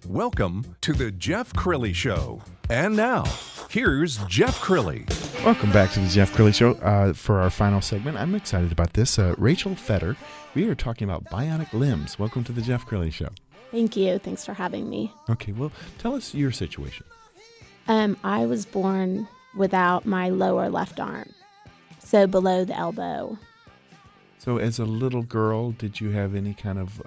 Welcome to the Jeff Crilley Show. And now, here's Jeff Crilley. Welcome back to the Jeff Crilley Show. For our final segment, I'm excited about this. Rachel Fetter, we are talking about bionic limbs. Welcome to the Jeff Crilley Show. Thank you. Thanks for having me. Okay, well, tell us your situation. I was born without my lower left arm, so below the elbow. So as a little girl, did you have any kind of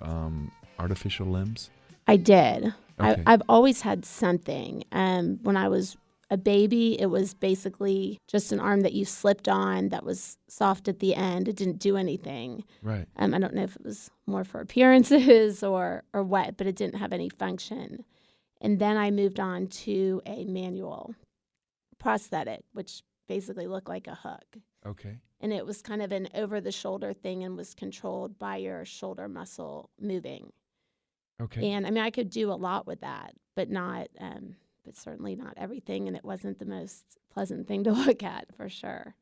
artificial limbs? I did. Okay. I've always had something. When I was a baby, it was basically just an arm that you slipped on that was soft at the end. It didn't do anything. Right. I don't know if it was more for appearances or what, but it didn't have any function. And then I moved on to a manual prosthetic, which basically looked like a hook. Okay. And it was kind of an over-the-shoulder thing and was controlled by your shoulder muscle moving. Okay. And I mean, I could do a lot with that, but certainly not everything. And it wasn't the most pleasant thing to look at, for sure.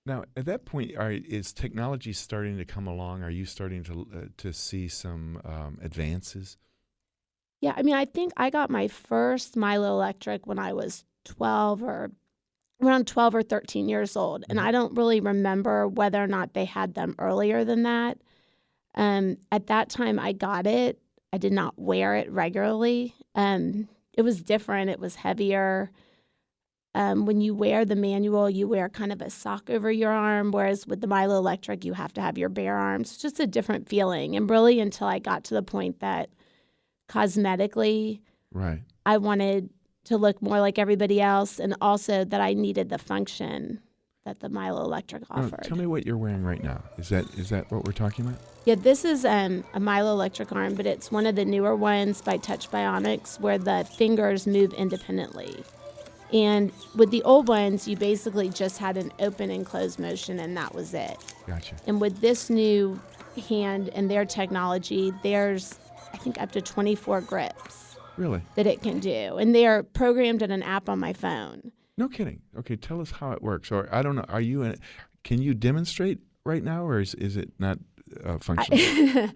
Now, at that point, is technology starting to come along? Are you starting to see some advances? Yeah, I mean, I think I got my first Milo Electric when I was around 12 or 13 years old. And I don't really remember whether or not they had them earlier than that. At that time I got it. I did not wear it regularly. It was different. It was heavier. When you wear the manual, you wear kind of a sock over your arm, whereas with the Milo Electric, you have to have your bare arms. It's just a different feeling. And really until I got to the point that cosmetically, right, I wanted to look more like everybody else, and also that I needed the function that the Milo Electric offered. Tell me what you're wearing right now. Is that what we're talking about? Yeah, this is a Milo Electric arm, but it's one of the newer ones by Touch Bionics where the fingers move independently. And with the old ones, you basically just had an open and closed motion, and that was it. Gotcha. And with this new hand and their technology, there's, I think, up to 24 grips. Really? That it can do. And they are programmed in an app on my phone. No kidding. Okay, tell us how it works. Or I don't know, can you demonstrate right now, or is it not functional?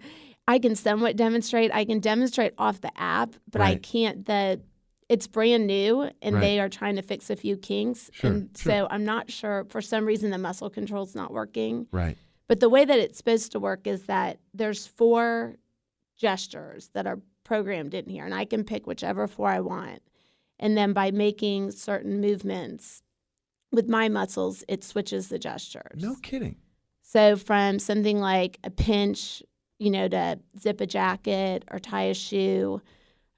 I can somewhat demonstrate. I can demonstrate off the app, but right. I can't. It's brand new, and right. they are trying to fix a few kinks. Sure. So I'm not sure. For some reason, the muscle control's not working. Right. But the way that it's supposed to work is that there's 4 gestures that are programmed in here, and I can pick whichever 4 I want. And then by making certain movements with my muscles, it switches the gestures. No kidding. So from something like a pinch, to zip a jacket or tie a shoe,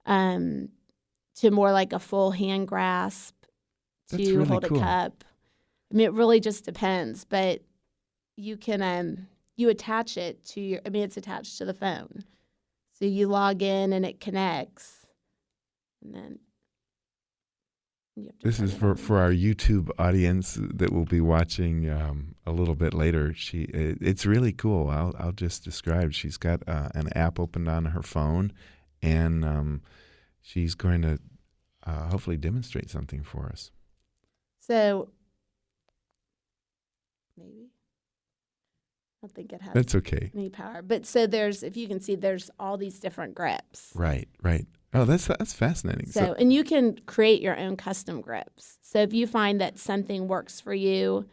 to more like a full hand grasp, to really hold cool. a cup. I mean, it really just depends, but you can you attach it to it's attached to the phone. So you log in and it connects, and then you have to. This is for our YouTube audience that will be watching a little bit later. It's really cool. I'll just describe. She's got an app opened on her phone, and she's going to hopefully demonstrate something for us. So maybe. I don't think it has That's okay. any power. But so if you can see, there's all these different grips. Right. Oh, that's fascinating. So, and you can create your own custom grips. So if you find that something works for you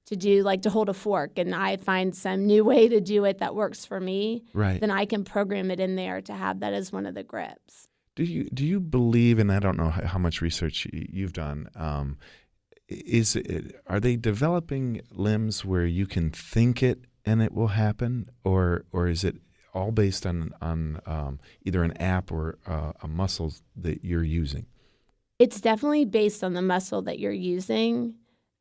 to do, like to hold a fork, and I find some new way to do it that works for me, right. then I can program it in there to have that as one of the grips. Do you believe, and I don't know how much research you've done, are they developing limbs where you can think it and it will happen, or is it all based on either an app or a muscle that you're using? It's definitely based on the muscle that you're using,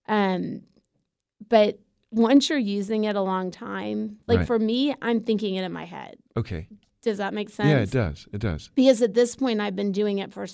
but once you're using it a long time, like right. for me, I'm thinking it in my head. Okay. Does that make sense? Yeah, it does. It does. Because at this point, I've been doing it I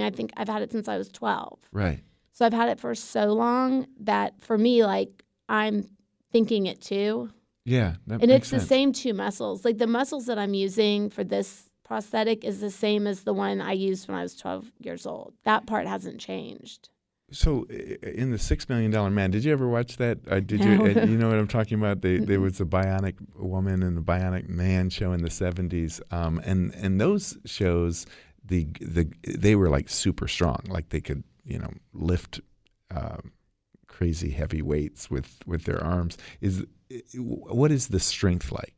think I've had it since I was 12. Right. So I've had it for so long that for me, like, I'm thinking it too. Yeah, that and makes it's sense. the same 2 muscles. Like the muscles that I'm using for this prosthetic is the same as the one I used when I was 12 years old. That part hasn't changed. So in the $6 Million Man, did you ever watch that? Did No. you? You know what I'm talking about? There was a Bionic Woman and the Bionic Man show in the 70s, and those shows they were like super strong, like they could lift crazy heavy weights with their arms. What is the strength like?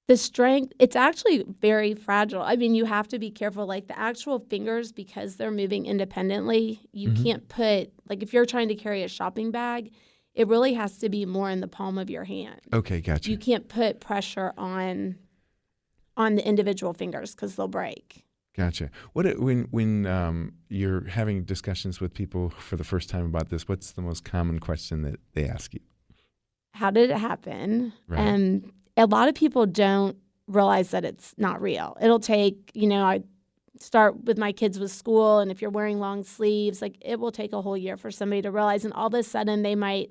The strength, it's actually very fragile. I mean, you have to be careful. Like the actual fingers, because they're moving independently, you can't put, like if you're trying to carry a shopping bag, it really has to be more in the palm of your hand. Okay, gotcha. You can't put pressure on the individual fingers because they'll break. Gotcha. When you're having discussions with people for the first time about this, what's the most common question that they ask you? How did it happen? Right. A lot of people don't realize that it's not real. It'll take, I start with my kids with school, and if you're wearing long sleeves, like it will take a whole year for somebody to realize. And all of a sudden they might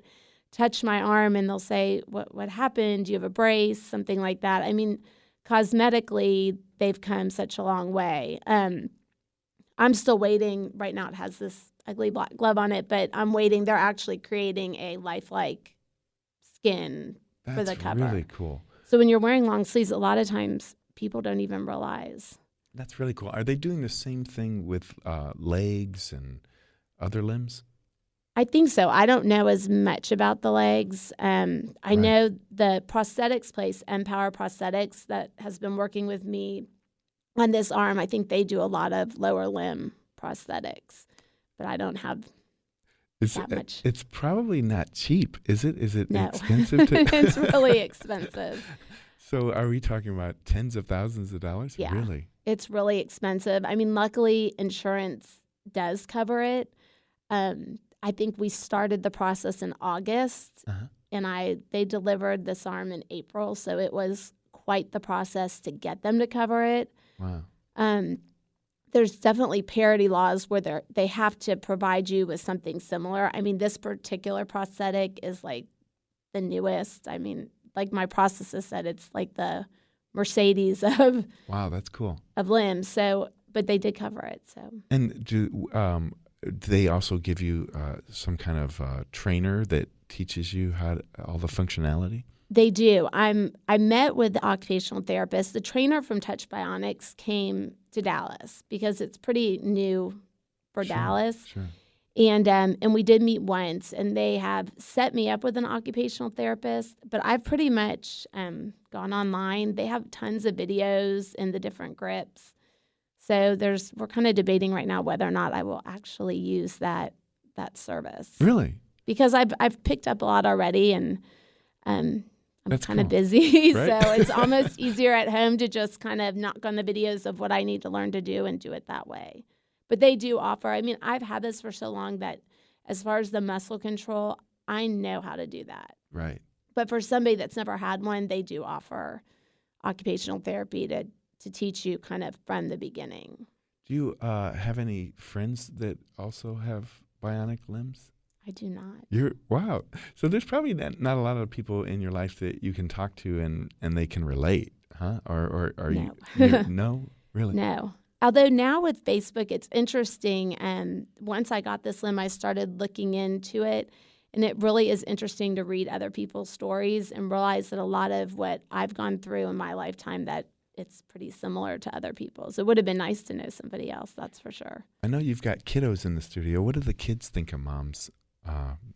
touch my arm and they'll say, what happened? Do you have a brace? Something like that. I mean, cosmetically, they've come such a long way. I'm still waiting. Right now it has this ugly black glove on it, but I'm waiting. They're actually creating a lifelike skin for the cover. That's really cool. So when you're wearing long sleeves, a lot of times people don't even realize. That's really cool. Are they doing the same thing with legs and other limbs? I think so. I don't know as much about the legs. I know the prosthetics place, Empower Prosthetics, that has been working with me on this arm. I think they do a lot of lower limb prosthetics, but I don't have that much. It's probably not cheap, is it? Is it No. expensive? It's really expensive. So are we talking about tens of thousands of dollars? Yeah. Really? It's really expensive. I mean, luckily, insurance does cover it. I think we started the process in August, and they delivered this arm in April, so it was quite the process to get them to cover it. Wow. There's definitely parity laws where they have to provide you with something similar. I mean, this particular prosthetic is like the newest. I mean, like my prosthetist said, it's like the Mercedes of Wow, that's cool. of limbs. So, but they did cover it. So. And do they also give you some kind of trainer that teaches you all the functionality? They do. I met with the occupational therapist. The trainer from Touch Bionics came to Dallas because it's pretty new for Dallas. Sure. And we did meet once, and they have set me up with an occupational therapist. But I've pretty much gone online. They have tons of videos in the different grips. So we're kind of debating right now whether or not I will actually use that service. Really? Because I've picked up a lot already, and I'm That's kind of cool. busy. Right? So it's almost easier at home to just kind of knock on the videos of what I need to learn to do and do it that way. But they do offer, I mean, I've had this for so long that as far as the muscle control, I know how to do that. Right. But for somebody that's never had one, they do offer occupational therapy to teach you kind of from the beginning. Do you have any friends that also have bionic limbs? I do not. Wow. So there's probably not a lot of people in your life that you can talk to and they can relate, huh? Or are No. you? No, really? No. Although now with Facebook, it's interesting. And once I got this limb, I started looking into it. And it really is interesting to read other people's stories and realize that a lot of what I've gone through in my lifetime, that it's pretty similar to other people's. It would have been nice to know somebody else, that's for sure. I know you've got kiddos in the studio. What do the kids think of Mom's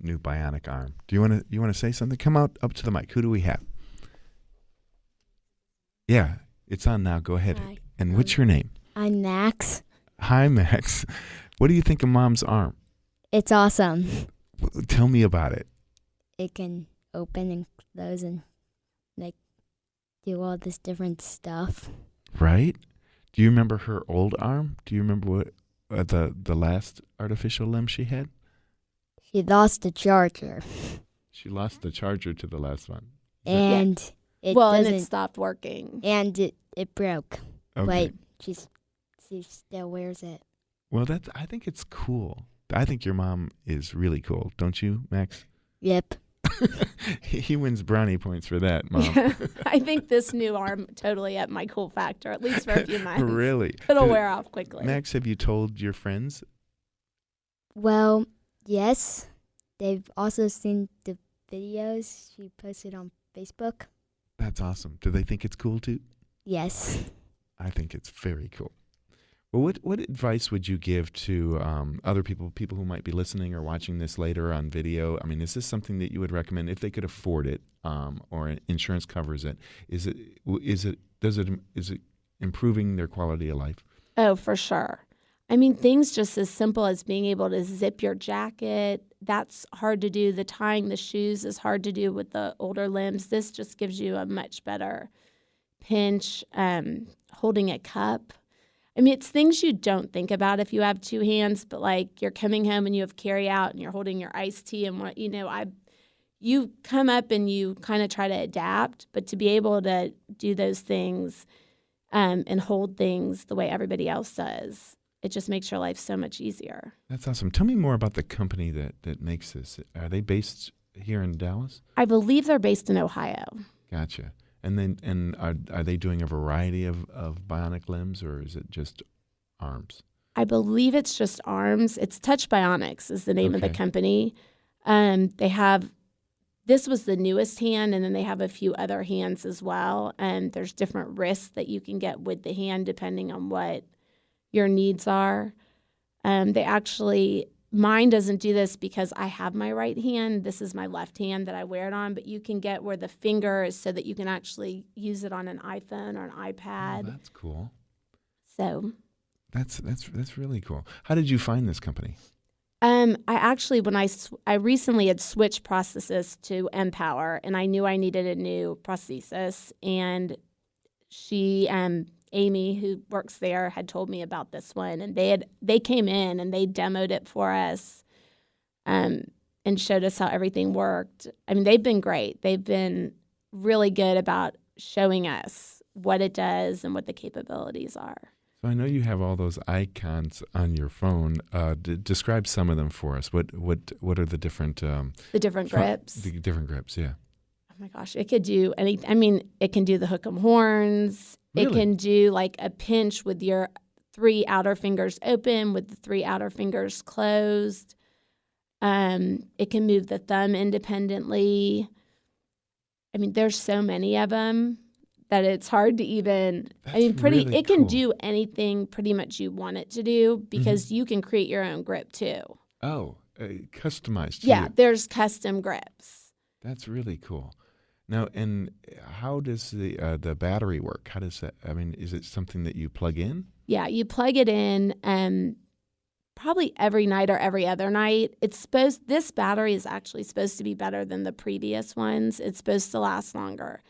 new bionic arm? Do you want to say something? Come up to the mic. Who do we have? Yeah, it's on now. Go ahead. Hi. And what's your name? I'm Max. Hi, Max. What do you think of Mom's arm? It's awesome. Tell me about it. It can open and close and like do all this different stuff. Right? Do you remember her old arm? Do you remember what the last artificial limb she had? She lost the charger. She lost the charger to the last one. And it and doesn't it stopped working. and it broke. Okay. But she still wears it. Well, I think it's cool. I think your mom is really cool, don't you, Max? Yep. He wins brownie points for that, Mom. Yeah. I think this new arm totally upped my cool factor, at least for a few months. Really? It'll wear off quickly. Max, have you told your friends? Well, yes. They've also seen the videos she posted on Facebook. That's awesome. Do they think it's cool too? Yes. I think it's very cool. Well, what advice would you give to other people who might be listening or watching this later on video? I mean, is this something that you would recommend if they could afford it, or insurance covers it? Is it improving their quality of life? Oh, for sure. I mean, things just as simple as being able to zip your jacket, that's hard to do. The tying the shoes is hard to do with the older limbs. This just gives you a much better pinch, holding a cup. I mean, it's things you don't think about if you have two hands, but like you're coming home and you have carry out and you're holding your iced tea and you come up and you kind of try to adapt, but to be able to do those things and hold things the way everybody else does, it just makes your life so much easier. That's awesome. Tell me more about the company that makes this. Are they based here in Dallas? I believe they're based in Ohio. Gotcha. And are they doing a variety of bionic limbs, or is it just arms? I believe it's just arms. It's Touch Bionics is the name of the company. This was the newest hand, and then they have a few other hands as well. And there's different wrists that you can get with the hand depending on what your needs are. Mine doesn't do this because I have my right hand. This is my left hand that I wear it on, but you can get where the finger is so that you can actually use it on an iPhone or an iPad. Oh, that's cool. So that's really cool. How did you find this company? I recently had switched prosthesis to Empower, and I knew I needed a new prosthesis, and Amy, who works there, had told me about this one, and they came in and they demoed it for us, and showed us how everything worked. I mean, they've been great. They've been really good about showing us what it does and what the capabilities are. So I know you have all those icons on your phone. Describe some of them for us. What are the different the different grips? The different grips, yeah. Oh my gosh, it could do anything. I mean, it can do the hook 'em horns. Really? It can do like a pinch with your 3 outer fingers open, with the 3 outer fingers closed. It can move the thumb independently. I mean, there's so many of them that it's hard to even. Really it can cool. do anything pretty much you want it to do because you can create your own grip too. Oh, customized to Yeah, you. there's custom grips. That's really cool. Now, and how does the battery work? How does that? I mean, is it something that you plug in? Yeah, you plug it in probably every night or every other night. This battery is actually supposed to be better than the previous ones. It's supposed to last longer.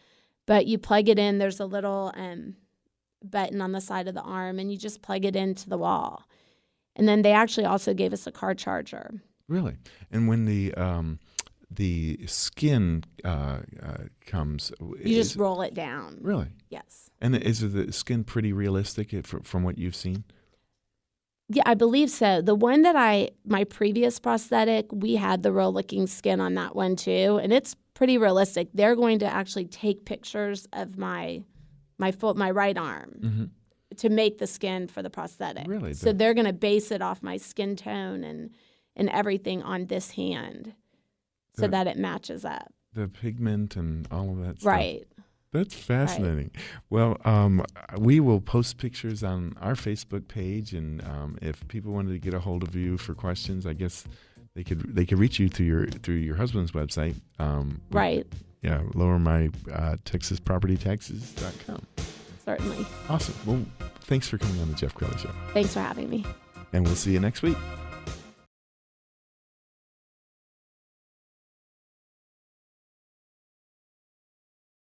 But you plug it in, there's a little button on the side of the arm, and you just plug it into the wall. And then they actually also gave us a car charger. Really? And when the skin comes, You just roll it down. Really? Yes. And is the skin pretty realistic from what you've seen? Yeah, I believe so. The one that my previous prosthetic, we had the real looking skin on that one too, and it's pretty realistic. They're going to actually take pictures of my right arm to make the skin for the prosthetic. Really? So they're going to base it off my skin tone and everything on this hand so that it matches up. The pigment and all of that stuff. Right. That's fascinating. Right. Well, we will post pictures on our Facebook page, and if people wanted to get a hold of you for questions, I guess they could reach you through your husband's website. Right. Yeah, lowermytaxespropertytaxes.com. Certainly. Awesome. Well, thanks for coming on the Jeff Crilley Show. Thanks for having me. And we'll see you next week.